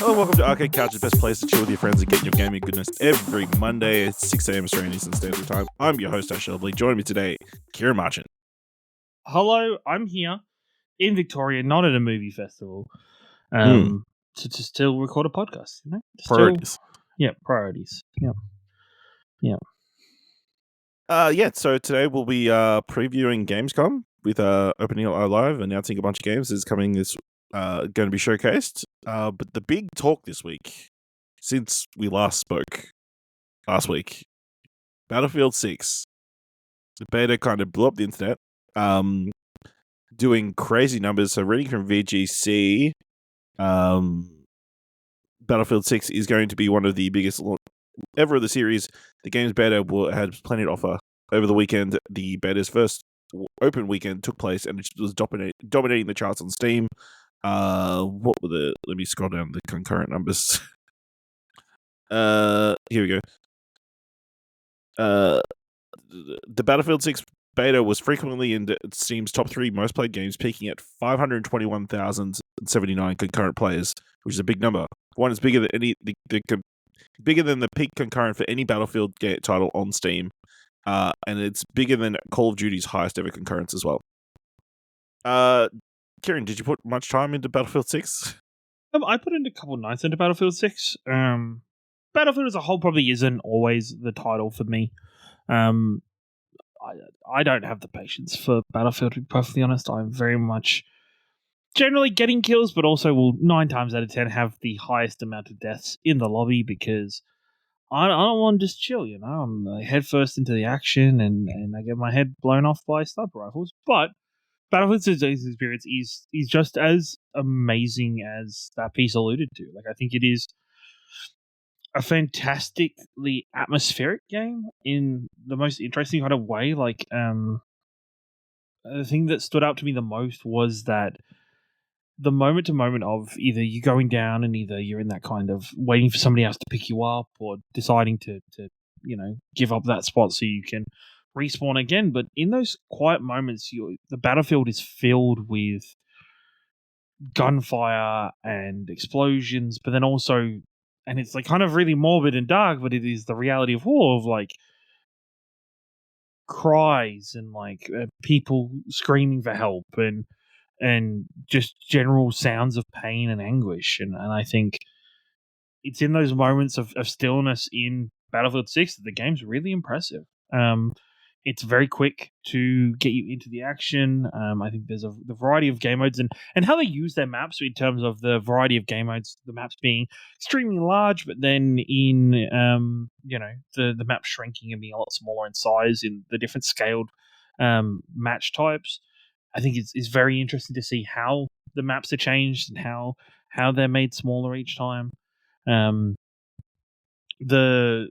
Hello, welcome to Arcade Couch, the best place to chill with your friends and get your gaming goodness every Monday at 6 a.m. Australian Eastern Standard Time. I'm your host, Ash Shelby. Joining me today, Ciaran Marchant. Hello, I'm here in Victoria, not at a movie festival, Hmm. to still record a podcast. You know? Priorities. Priorities. Yeah. So today we'll be previewing Gamescom with Opening Live, announcing a bunch of games that's coming this going to be showcased. But the big talk this week, since we last spoke last week, Battlefield 6. The beta kind of blew up the internet, doing crazy numbers. So reading from VGC, Battlefield 6 is going to be one of the biggest ever of the series. The game's beta had plenty to offer. Over the weekend, the beta's first open weekend took place, and it was dominating the charts on Steam. What were the? Let me scroll down the concurrent numbers. Here we go. The Battlefield 6 beta was frequently in Steam's top 3 most played games, peaking at 521,079 concurrent players, which is a big number. One is bigger than bigger than the peak concurrent for any Battlefield title on Steam, and it's bigger than Call of Duty's highest ever concurrence as well. Ciaran, did you put much time into Battlefield 6? I put in a couple of nights into Battlefield 6. Battlefield as a whole probably isn't always the title for me. I don't have the patience for Battlefield, to be perfectly honest. I'm very much generally getting kills, but also will 9 times out of 10 have the highest amount of deaths in the lobby because I don't want to just chill, you know. I'm head first into the action and I get my head blown off by sniper rifles. But Battlefield 6 experience is just as amazing as that piece alluded to. Like, I think it is a fantastically atmospheric game in the most interesting kind of way. Like, the thing that stood out to me the most was that the moment to moment of either you going down and either you're in that kind of waiting for somebody else to pick you up or deciding to give up that spot so you can respawn again. But in those quiet moments, the battlefield is filled with gunfire and explosions, but then also, and it's like kind of really morbid and dark, but it is the reality of war, of like cries and like people screaming for help and just general sounds of pain and anguish. And I think it's in those moments of stillness in Battlefield 6 that the game's really impressive. It's very quick to get you into the action. I think there's the variety of game modes and how they use their maps in terms of the variety of game modes, the maps being extremely large, but then in, the map shrinking and being a lot smaller in size in the different scaled match types. I think it's very interesting to see how the maps are changed and how they're made smaller each time. The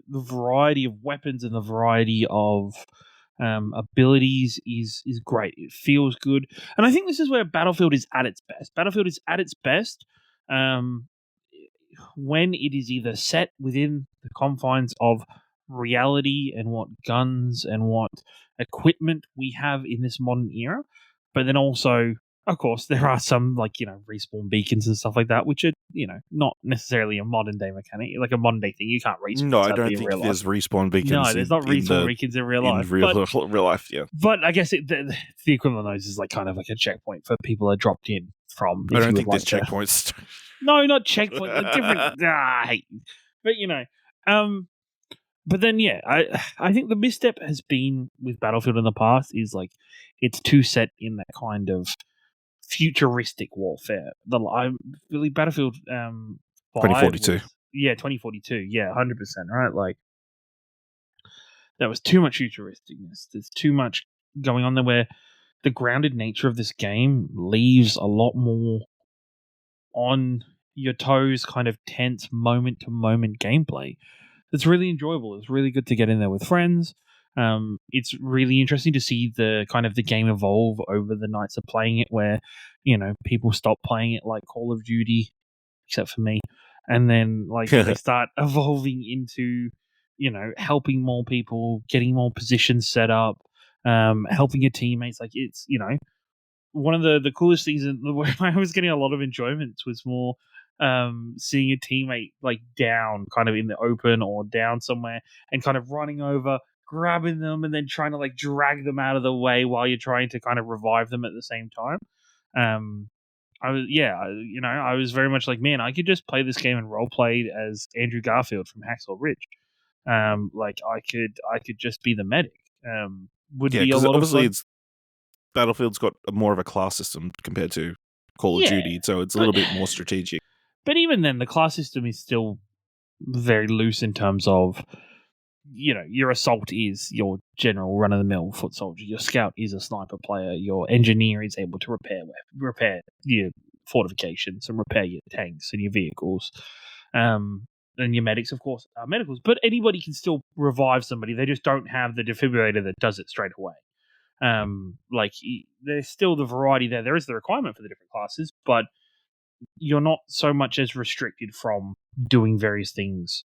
variety of weapons and the variety of abilities is great. It feels good, and I think this is where Battlefield is at its best. Battlefield is at its best when it is either set within the confines of reality and what guns and what equipment we have in this modern era, but then also, of course, there are some respawn beacons and stuff like that, which are not necessarily a modern day mechanic, like a modern day thing. You can't respawn. No, I don't think there's respawn beacons. No, there's not respawn beacons in real life. In real life, yeah. But I guess the equivalent of those is like kind of like a checkpoint for people that dropped in from. I don't think there's checkpoints. No, not checkpoint. Different. I hate you. But But then, yeah, I think the misstep has been with Battlefield in the past is like it's too set in that kind of futuristic warfare. Really Battlefield 2042. 2042. Yeah, 100%. Right, like there was too much futuristicness. There's too much going on there where the grounded nature of this game leaves a lot more on your toes, kind of tense moment to moment gameplay. It's really enjoyable. It's really good to get in there with friends. It's really interesting to see the kind of the game evolve over the nights of playing it, where people stop playing it like Call of Duty, except for me, and then like they start evolving into helping more people, getting more positions set up, helping your teammates. Like it's one of the coolest things where I was getting a lot of enjoyment was more seeing a teammate like down kind of in the open or down somewhere and kind of running over, grabbing them, and then trying to like drag them out of the way while you're trying to kind of revive them at the same time. I was very much like, man, I could just play this game and role played as Andrew Garfield from Hacksaw Ridge. Like I could just be the medic. Would Yeah, be a because lot of obviously fun. it's Battlefield's got more of a class system compared to Call of Yeah, Duty, so it's a but little bit more strategic. but even then, the class system is still very loose in terms of, you know, your assault is your general run of the mill foot soldier. Your scout is a sniper player. Your engineer is able to repair your fortifications and repair your tanks and your vehicles. And your medics, of course, are medicals. But anybody can still revive somebody. They just don't have the defibrillator that does it straight away. There's still the variety there. There is the requirement for the different classes, but you're not so much as restricted from doing various things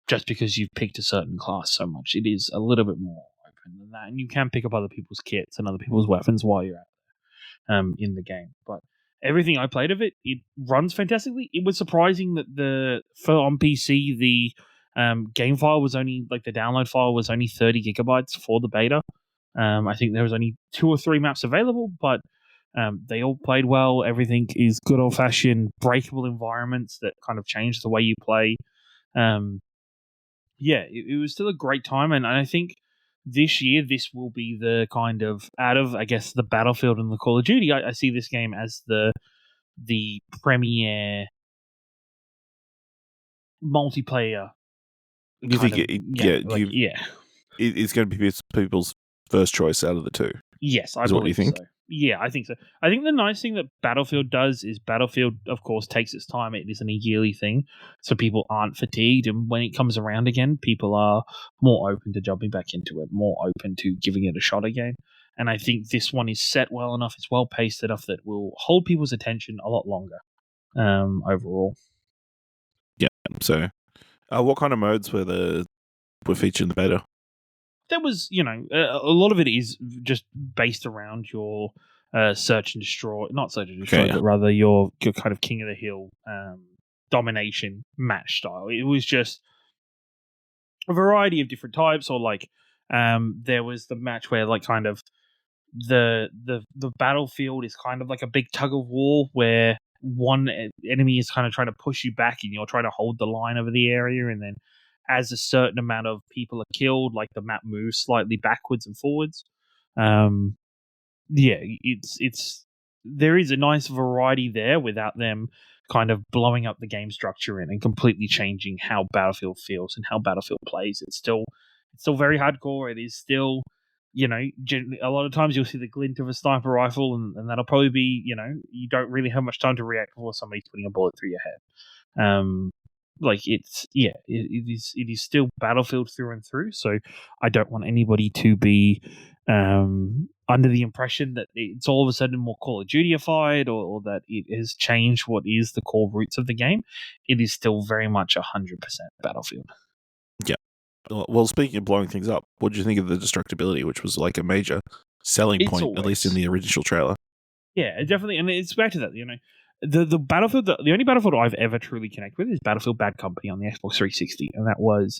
just because you've picked a certain class so much. It is a little bit more open than that, and you can pick up other people's kits and other people's weapons while you're in the game. But everything I played of it, it runs fantastically. It was surprising that on PC the game file was only like the download file was only 30 gigabytes for the beta. I think there was only 2 or 3 maps available, but they all played well. Everything is good old fashioned breakable environments that kind of change the way you play. It was still a great time, and I think this year this will be the kind of, out of I guess the Battlefield and the Call of Duty, I see this game as the premier multiplayer. You think it's going to be people's first choice out of the two? Yes, I is believe what you think? so. Yeah, I think so. I think the nice thing that Battlefield does is Battlefield, of course, takes its time. It isn't a yearly thing, so people aren't fatigued. And when it comes around again, people are more open to jumping back into it, more open to giving it a shot again. And I think this one is set well enough, it's well paced enough that will hold people's attention a lot longer overall. Yeah. So, what kind of modes were featured in the beta? There was, a lot of it is just based around your search and destroy, not search and destroy, but rather your kind of king of the hill domination match style. It was just a variety of different types, or like there was the match where like kind of the battlefield is kind of like a big tug of war where one enemy is kind of trying to push you back and you're trying to hold the line over the area, and then as a certain amount of people are killed, like the map moves slightly backwards and forwards. It's there is a nice variety there without them kind of blowing up the game structure and completely changing how Battlefield feels and how Battlefield plays. It's still very hardcore. It is still, a lot of times you'll see the glint of a sniper rifle, and that'll probably be, you don't really have much time to react before somebody's putting a bullet through your head. It is still Battlefield through and through. So I don't want anybody to be under the impression that it's all of a sudden more Call of Duty-ified, or that it has changed what is the core roots of the game. It is still very much 100% Battlefield. Yeah. Well, speaking of blowing things up, what did you think of the destructibility, which was like a major selling point, at least in the original trailer? Yeah, definitely. And it's back to that, the Battlefield, the only Battlefield I've ever truly connected with is Battlefield Bad Company on the Xbox 360, and that was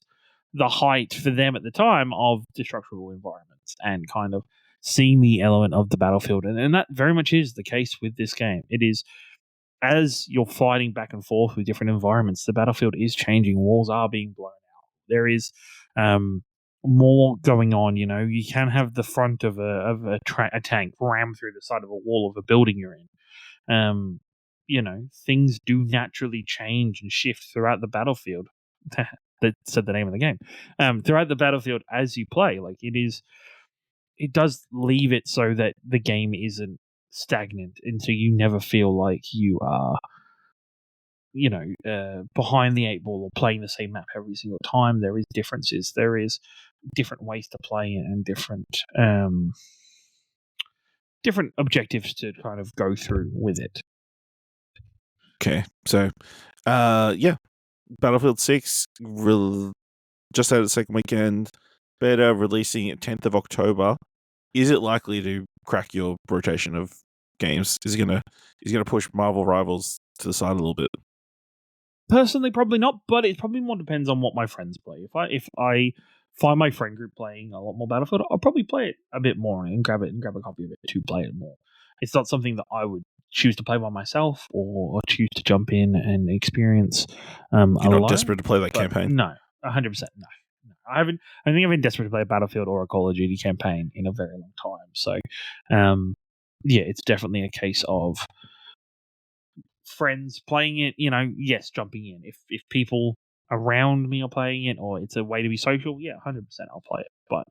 the height for them at the time of destructible environments and kind of seeing the element of the battlefield. And that very much is the case with this game. It is, as you're fighting back and forth with different environments, the battlefield is changing. Walls are being blown out. There is more going on. You can have the front of a tank ram through the side of a wall of a building you're in. Things do naturally change and shift throughout the battlefield. That said the name of the game. Throughout the battlefield as you play, like it does leave it so that the game isn't stagnant, and so you never feel like you are, behind the 8 ball or playing the same map every single time. There is differences. There is different ways to play and different objectives to kind of go through with it. Okay, so, Battlefield 6 just had its second weekend beta, releasing at 10th of October. Is it likely to crack your rotation of games? Is it gonna push Marvel Rivals to the side a little bit? Personally, probably not, but it probably more depends on what my friends play. If I find my friend group playing a lot more Battlefield, I'll probably play it a bit more and grab a copy of it to play it more. It's not something that I would choose to play by myself or choose to jump in and experience You're alone. not desperate to play that But campaign? No, 100%. No. I haven't. I think I've been desperate to play a Battlefield or a Call of Duty campaign in a very long time. So, yeah, it's definitely a case of friends playing it. Yes, jumping in. If people around me are playing it, or it's a way to be social, yeah, 100%, I'll play it. But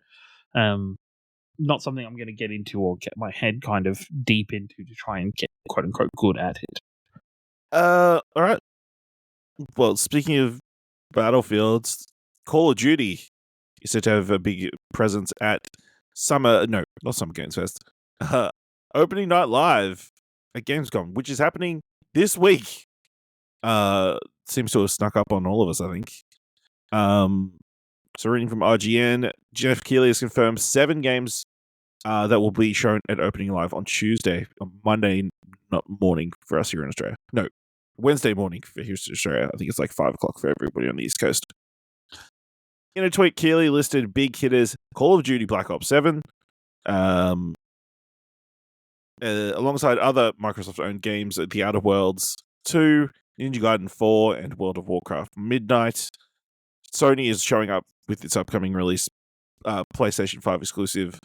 not something I'm going to get into or get my head kind of deep into to try and get quote unquote good at it. All right. Well, speaking of Battlefields, Call of Duty is said to have a big presence at not Summer Games Fest, opening night live at Gamescom, which is happening this week. Seems to have snuck up on all of us, I think. So reading from IGN, Jeff Keighley has confirmed 7 games that will be shown at opening live on Monday not morning for us here in Australia. No, Wednesday morning for Houston, Australia. I think it's like 5 o'clock for everybody on the East Coast. In a tweet, Keighley listed big hitters Call of Duty Black Ops 7, alongside other Microsoft-owned games, The Outer Worlds 2, Ninja Gaiden 4, and World of Warcraft Midnight. Sony is showing up with its upcoming release, PlayStation 5 exclusive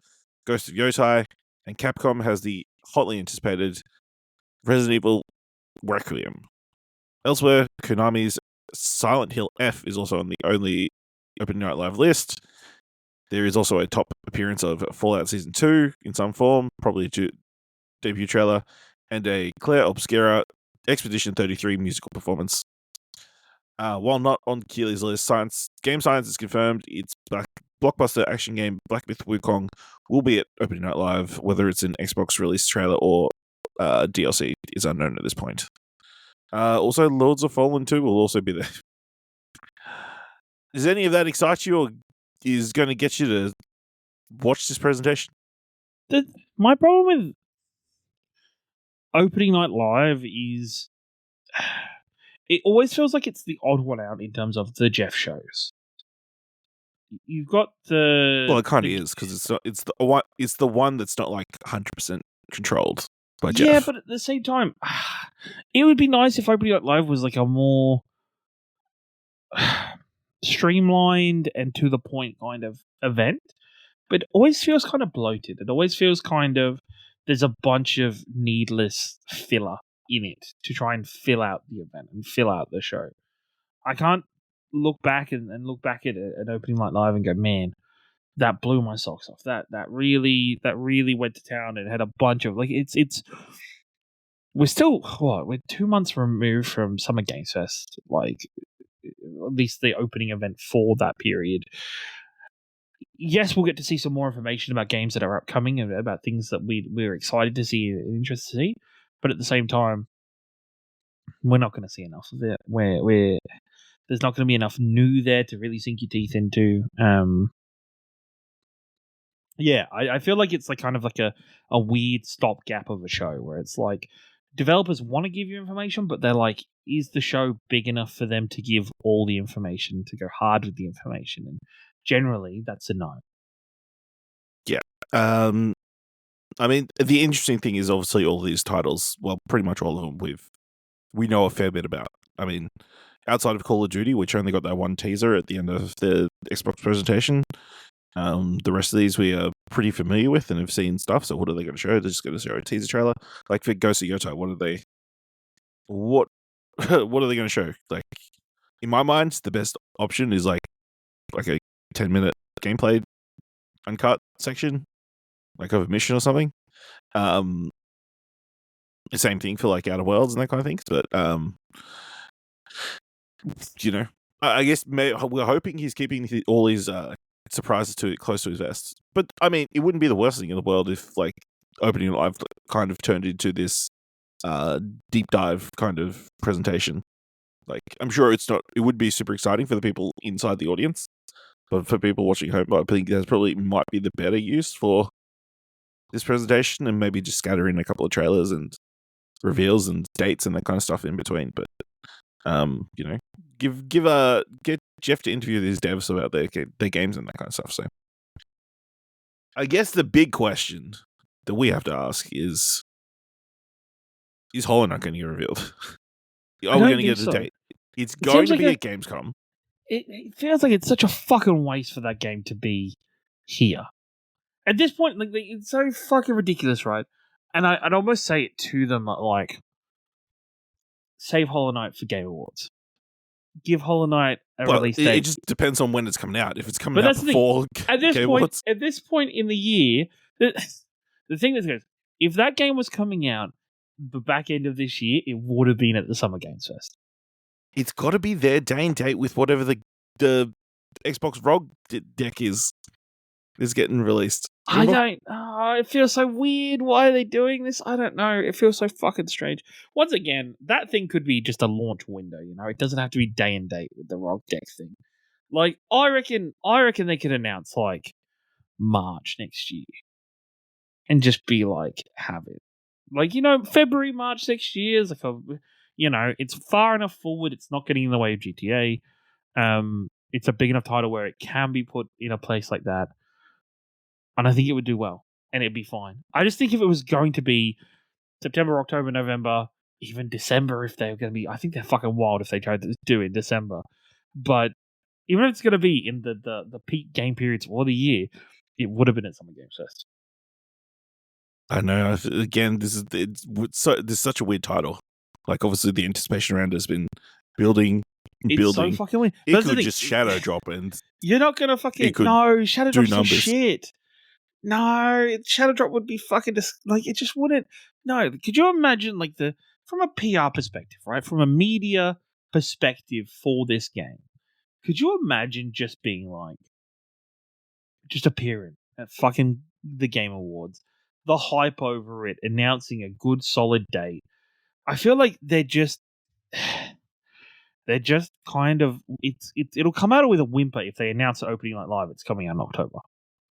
Ghost of Yotai, and Capcom has the hotly anticipated Resident Evil Requiem. Elsewhere, Konami's Silent Hill F is also on the only Open Night Live list. There is also a top appearance of Fallout Season 2 in some form, probably a debut trailer, and a Claire Obscura Expedition 33 musical performance. While not on Keighley's list, Game Science is confirmed its blockbuster action game Black Myth Wukong will be at Opening Night Live. Whether it's an Xbox release trailer or DLC is unknown at this point. Also, Lords of Fallen 2 will also be there. Does any of that excite you, or is going to get you to watch this presentation? My problem with Opening Night Live is it always feels like it's the odd one out in terms of the Jeff shows. You've got it kind of is, because it's the one that's not like 100% controlled by Jeff. Yeah, but at the same time, it would be nice if Opening Night Live was like a more streamlined and to the point kind of event. But it always feels kind of bloated. It always feels kind of there's a bunch of needless filler in it to try and fill out the event and fill out the show. I can't look back and look back at an Opening Night Live and go, man, that blew my socks off. That really went to town and had a bunch of it's. We're still we're 2 months removed from Summer Games Fest, like at least the opening event for that period. Yes, we'll get to see some more information about games that are upcoming and about things that we're excited to see and interested to see. But at the same time, we're not going to see enough of it. There's not going to be enough new there to really sink your teeth into. Yeah, I feel like it's like kind of like a weird stopgap of a show where it's like developers want to give you information, but they're like, is the show big enough for them to give all the information, to go hard with the information? And generally, that's a no. Yeah. I mean, the interesting thing is obviously all these titles, well, pretty much all of them we know a fair bit about. I mean, outside of Call of Duty, which only got that one teaser at the end of the Xbox presentation, the rest of these we are pretty familiar with and have seen stuff. So what are they going to show? They're just going to show a teaser trailer. Like for Ghost of Yotai, what are they going to show? Like, in my mind, the best option is like a 10-minute gameplay uncut section, like of a mission or something. The same thing for like Outer Worlds and that kind of things. But I guess we're hoping he's keeping all his surprises close to his vest. But I mean, it wouldn't be the worst thing in the world if like Opening Live kind of turned into this deep dive kind of presentation. Like, I'm sure it would be super exciting for the people inside the audience, but for people watching home, I think that probably might be the better use for this presentation, and maybe just scatter in a couple of trailers and reveals and dates and that kind of stuff in between. But Get Jeff to interview these devs about their games and that kind of stuff. So, I guess the big question that we have to ask is Hollow Knight going to get revealed? Are we going to get a date? It's going to be at Gamescom. It feels like it's such a fucking waste for that game to be here. At this point, like it's so fucking ridiculous, right? And I'd almost say it to them, like, save Hollow Knight for Game Awards. Give Hollow Knight a release date. It just depends on when it's coming out. If it's coming out before Game Awards. At this point in the year, the thing that goes, if that game was coming out the back end of this year, it would have been at the Summer Games Fest. It's got to be their day and date with whatever the Xbox ROG deck is getting released. Remember? It feels so weird. Why are they doing this? I don't know. It feels so fucking strange. Once again, that thing could be just a launch window, you know? It doesn't have to be day and date with the ROG deck thing. Like, I reckon they could announce, like, March next year. And just be like, have it. Like, you know, February, March next year is like it's far enough forward. It's not getting in the way of GTA. It's a big enough title where it can be put in a place like that. And I think it would do well. And it'd be fine. I just think if it was going to be September, October, November, even December, if they're going to be... I think they're fucking wild if they tried to do it in December. But even if it's going to be in the peak game periods for the year, it would have been at Summer Games Fest. I know. Again, this is such a weird title. Like, obviously, the anticipation around it has been building. It's so fucking weird. It could just shadow drop and... You're not going to fucking... No, shadow drop's for shit. No, shadow drop would be fucking... Like, it just wouldn't... No, could you imagine, like, from a PR perspective, right? From a media perspective for this game, could you imagine just being like... Just appearing at fucking the Game Awards, the hype over it, announcing a good, solid date. I feel like they're just kind of... It'll come out with a whimper if they announce the opening night live. It's coming out in October.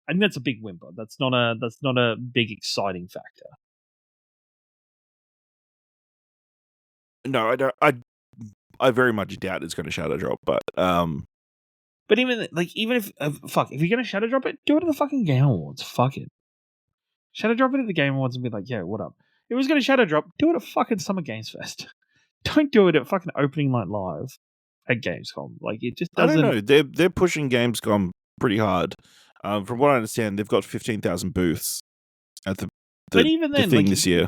I think that's a big whimper. That's not a big exciting factor. No, I don't. I very much doubt it's going to shadow drop, but even if you're going to shadow drop it, do it at the fucking Game Awards. Fuck it. Shadow drop it at the Game Awards and be like, yo, what up? If it was going to shadow drop, do it at fucking Summer Games Fest. Don't do it at fucking opening night live at Gamescom. Like, it just doesn't... I don't know. They're pushing Gamescom pretty hard. From what I understand, they've got 15,000 booths at the but even then, thing this year.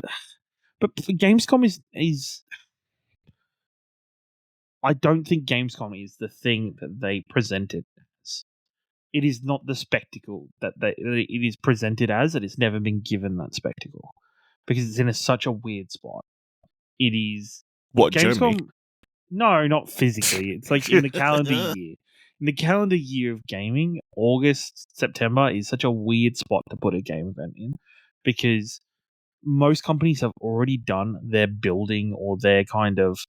But Gamescom is... I don't think Gamescom is the thing that they present it as. It is not the spectacle that it is presented as. It has never been given that spectacle. Because it's in such a weird spot. It is... What, Gamescom, Germany? No, not physically. It's like in the calendar year. In the calendar year of gaming, August, September is such a weird spot to put a game event in. Because most companies have already done their building or their kind of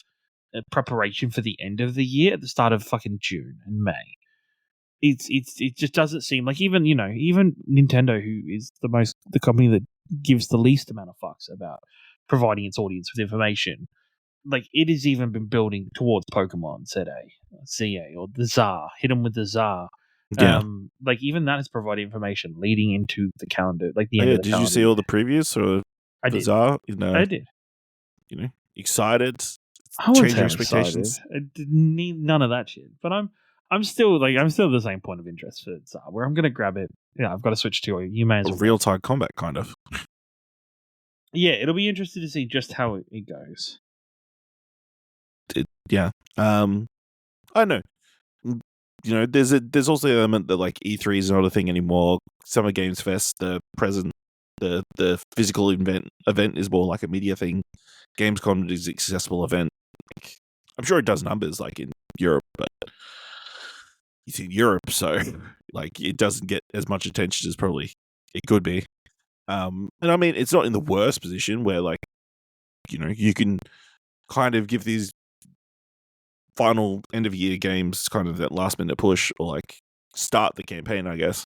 preparation for the end of the year at the start of fucking June and May. It just doesn't seem like even Nintendo, who is the company that gives the least amount of fucks about providing its audience with information, like it has even been building towards Pokemon CA or the Tsar, hit them with the Tsar. Yeah. Like even that has provided information leading into the calendar, like the end of the calendar. Did you see all the previews or I did. Tsar? I did. Excited. I won't say expectations. I didn't need none of that shit. But I'm still at the same point of interest for Tsar, where I'm gonna grab it. Yeah, I've got to switch to it. You may as well. Real time combat, kind of. Yeah, it'll be interesting to see just how it goes. Yeah. I don't know. There's also the element that like E3 is not a thing anymore. Summer Games Fest, the physical event is more like a media thing. Gamescom is an accessible event. I'm sure it does numbers like in Europe, but it's in Europe, so like it doesn't get as much attention as probably it could be. And I mean, it's not in the worst position where like you can kind of give these final end of year games kind of that last minute push or like start the campaign, I guess.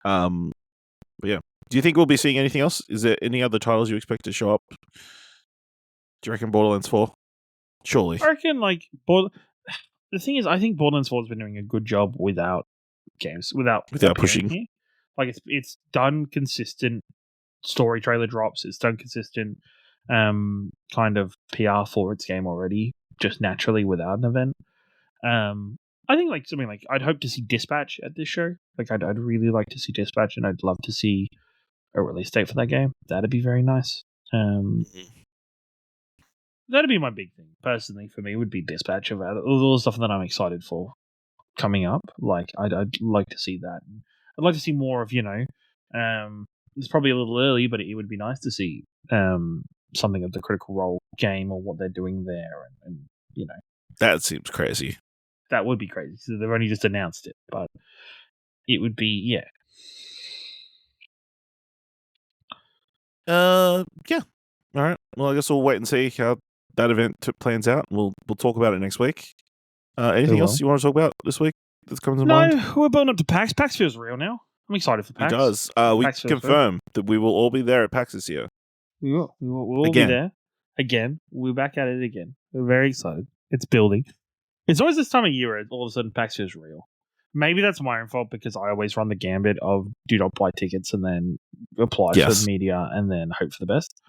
But yeah, do you think we'll be seeing anything else? Is there any other titles you expect to show up? Do you reckon Borderlands 4? Surely. I reckon the thing is, I think Borderlands 4 has been doing a good job without Without appearing pushing. here. Like it's done consistent story trailer drops. It's done consistent kind of PR for its game already, just naturally without an event. I think like something like I'd hope to see Dispatch at this show. Like I'd really like to see Dispatch, and I'd love to see a release date for that game. That'd be very nice. That'd be my big thing personally for me. Would be Dispatch of all the stuff that I'm excited for coming up. Like I'd like to see that. I'd like to see more of it's probably a little early, but it would be nice to see something of the Critical Role game or what they're doing there, and That seems crazy. that would be crazy. So they've only just announced it, but it would be Yeah. All right. Well, I guess we'll wait and see how that event plans out. We'll talk about it next week. Anything else you want to talk about this week that's coming to mind? No, we're building up to PAX. PAX feels real now. I'm excited for It PAX. does. We PAX feels confirm that we will all be there at PAX this year. We will. We'll Again. be there again. We're back at it again. We're very excited. It's building. It's always this time of year where all of a sudden PAX feels real. Maybe that's my own fault because I always run the gambit of do not buy tickets and then apply for media and then hope for the best.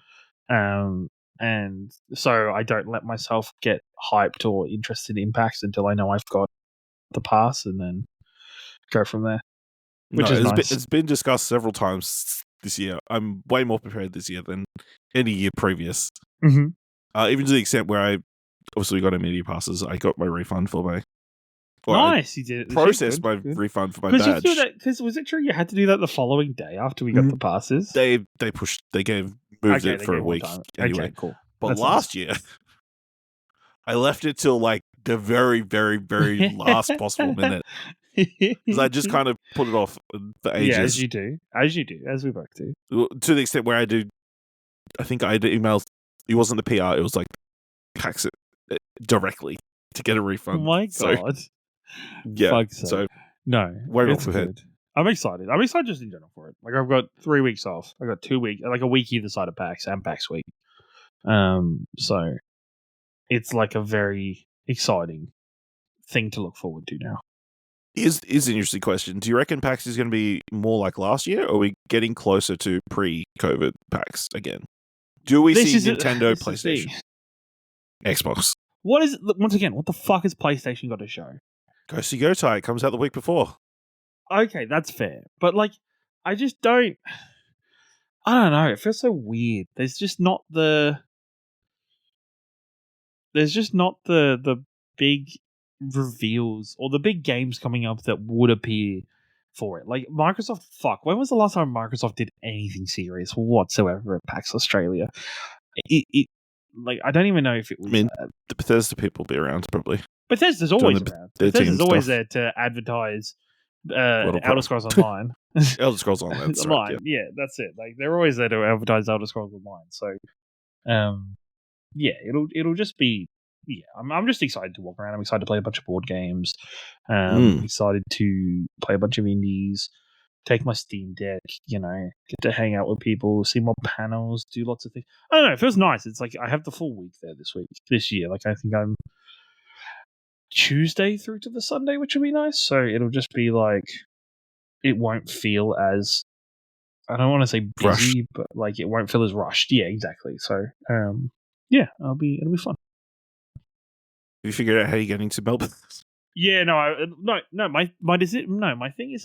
And so I don't let myself get hyped or interested in PAX until I know I've got the pass and then go from there. Which is nice. It's been discussed several times this year. I'm way more prepared this year than any year previous. Mm-hmm. Even to the extent where I obviously got media passes. I got my refund for my... Nice, you did it. Processed my refund for my badge. Because was it true you had to do that the following day after we got the passes? They moved it for a week anyway. Okay, cool. But That's last year, I left it till like the very, very, very last possible minute. Because I just kind of put it off for ages. Yeah, as you do, as we both do. To the extent where I think I had emailed, it wasn't the PR, it was like PAX it directly to get a refund. Oh my God. Yeah. So no, it's good. I'm excited. I'm excited just in general for it. Like I've got 3 weeks off. I got 2 weeks, like a week either side of PAX and PAX week. So it's like a very exciting thing to look forward to now. Is an interesting question. Do you reckon PAX is going to be more like last year, or are we getting closer to pre-COVID PAX again? Do we see Nintendo, PlayStation, Xbox? What is once again? What the fuck has PlayStation got to show? Go see Go Tie. It comes out the week before. Okay, that's fair. But like, I just don't. I don't know. It feels so weird. There's just not the big reveals or the big games coming up that would appear for it. Like Microsoft, when was the last time Microsoft did anything serious whatsoever at PAX Australia? It like I don't even know if it was. I mean, the Bethesda people will be around probably. Bethesda's always around. Bethesda's always there to advertise Elder Scrolls Online. Elder Scrolls Online, that's Online. right. Yeah, that's it. Like they're always there to advertise Elder Scrolls Online. So, it'll just be. Yeah, I'm just excited to walk around. I'm excited to play a bunch of board games. Excited to play a bunch of indies. Take my Steam Deck, get to hang out with people, see more panels, do lots of things. I don't know, it feels nice. It's like I have the full week there this year. Like I think I'm Tuesday through to the Sunday, which will be nice. So it'll just be like, it won't feel as, I don't want to say busy, rushed. but like it won't feel as rushed. Yeah, exactly. So, it'll be fun. Have you figured out how you're getting to Melbourne? Yeah, my thing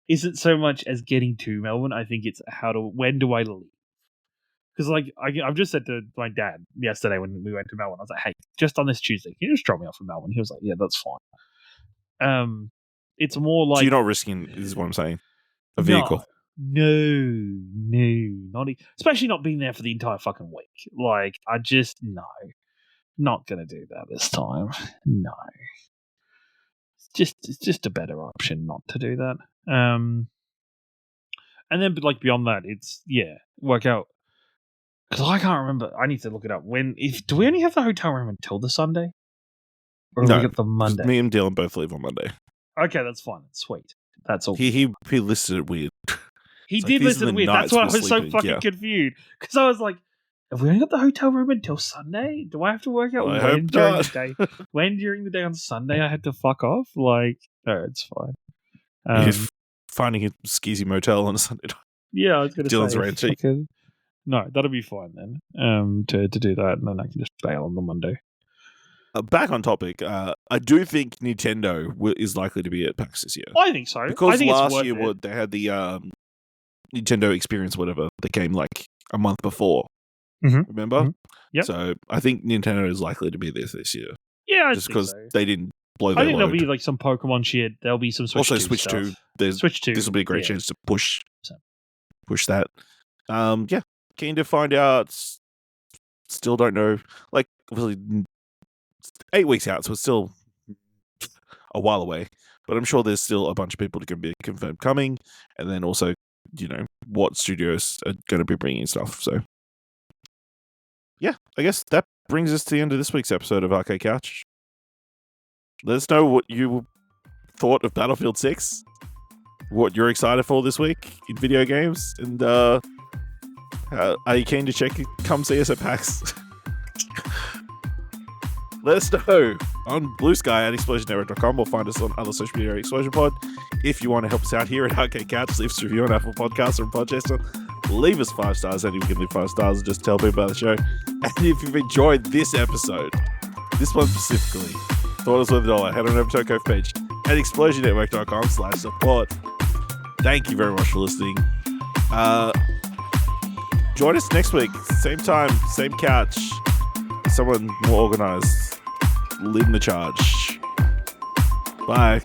isn't so much as getting to Melbourne. I think it's when do I leave? Because like I've just said to my dad yesterday when we went to Melbourne, I was like, hey, just on this Tuesday, can you just drop me off in Melbourne? He was like, yeah, that's fine. It's more like, so you're not risking, is what I'm saying, a vehicle. No, not especially not being there for the entire fucking week. Like I just not gonna do that this time. No. It's just a better option not to do that. And then, but like beyond that, it's work out because I can't remember. I need to look it up. Do we only have the hotel room until the Sunday, or No, we get the Monday? Me and Dylan both leave on Monday. Okay, that's fine. Sweet. That's all. He listed it weird. He did list it weird. That's why I was so fucking confused because I was like, Have we only got the hotel room until Sunday? Do I have to work out I when hope during not. the day? When during the day on Sunday I had to fuck off? Like, no, it's fine. If finding a skeezy motel on a Sunday night. Yeah, I was going to Dylan's say. ranty. No, that'll be fine then. To do that, and then I can just bail on the Monday. Back on topic, I do think Nintendo is likely to be at PAX this year. I think so. Because I think last it's year worth it. they had the Nintendo Experience, whatever, that came like a month before. Mhm. Remember? Mhm. Yep. So I think Nintendo is likely to be this year. Yeah, just because they didn't blow I their think load. there'll be like some Pokemon shit. There'll be some Switch 2 also, Switch stuff. 2. Switch 2. This will be a great yeah. chance to push So. that. Yeah, keen to find out. Still don't know. Like, obviously, 8 weeks out, so it's still a while away. But I'm sure there's still a bunch of people that can be confirmed coming, and then also, what studios are going to be bringing stuff. So, yeah, I guess that brings us to the end of this week's episode of Arcade Couch. Let us know what you thought of Battlefield 6, what you're excited for this week in video games, and are you keen to come see us at PAX? Let us know on Blue Sky at ExplosionNetwork.com or find us on other social media at ExplosionPod. If you want to help us out here at Arcade Couch, leave us a review on Apple Podcasts or Podchaser. Leave us 5 stars, and you can leave 5 stars and just tell people about the show. And if you've enjoyed this episode, this one specifically, thought it was worth $1, head on over to our Cove page at ExplosionNetwork.com/support. Thank you very much for listening. Join us next week, same time, same couch. Someone more organized, leading the charge. Bye.